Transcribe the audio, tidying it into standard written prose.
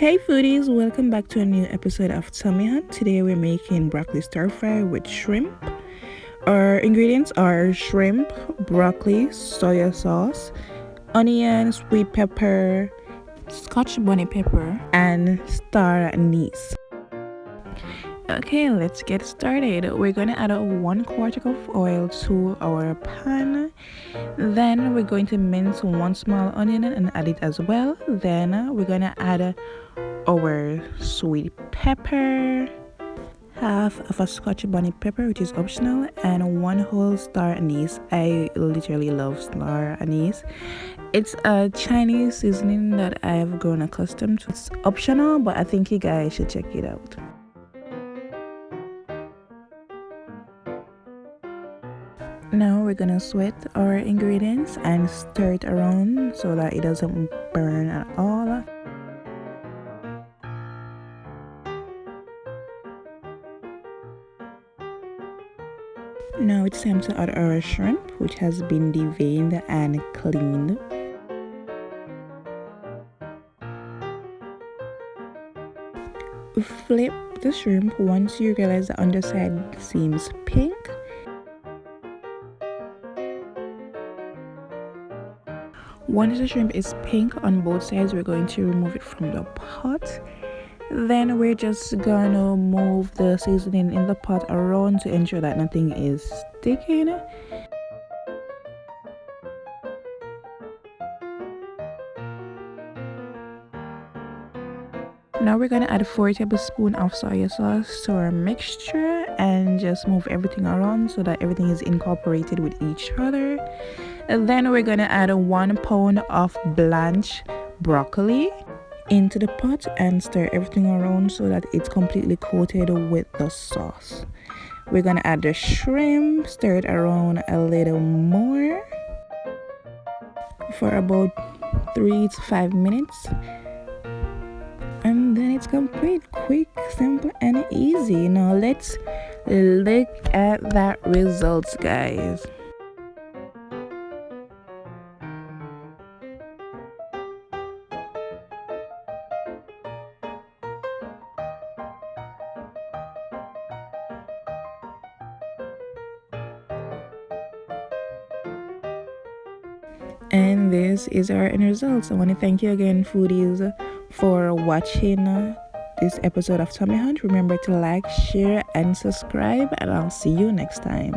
Hey foodies, welcome back to a new episode of Tummy Hunt. Today we're making broccoli stir fry with shrimp. Our ingredients are shrimp, broccoli, soy sauce, onion, sweet pepper, Scotch Bonnet pepper, and Star Anise. Okay, let's get started. We're going to add 1/4 cup of oil to our pan. Then we're going to mince 1 small onion and add it as well. Then we're going to add our sweet pepper, half of a Scotch Bonnet pepper, which is optional, and 1 whole Star Anise. I literally love Star Anise. It's a Chinese seasoning that I've grown accustomed to. It's optional, but I think you guys should check it out. Now we're gonna sweat our ingredients and stir it around so that it doesn't burn at all. Now it's time to add our shrimp, which has been deveined and cleaned. Flip the shrimp once you realize the underside seems pink. Once the shrimp is pink on both sides, we're going to remove it from the pot. Then we're just gonna move the seasoning in the pot around to ensure that nothing is sticking. Now we're gonna add 4 tablespoons of soy sauce to our mixture and just move everything around so that everything is incorporated with each other. And then we're gonna add 1 pound of blanched broccoli into the pot and stir everything around so that it's completely coated with the sauce. We're gonna add the shrimp, stir it around a little more for about 3 to 5 minutes. And then it's complete, quick, simple, and easy. Now let's look at that results, guys. And this is our end results. I want to thank you again, foodies, for watching this episode of Tummy Hunt. Remember to like, share, and subscribe, and I'll see you next time.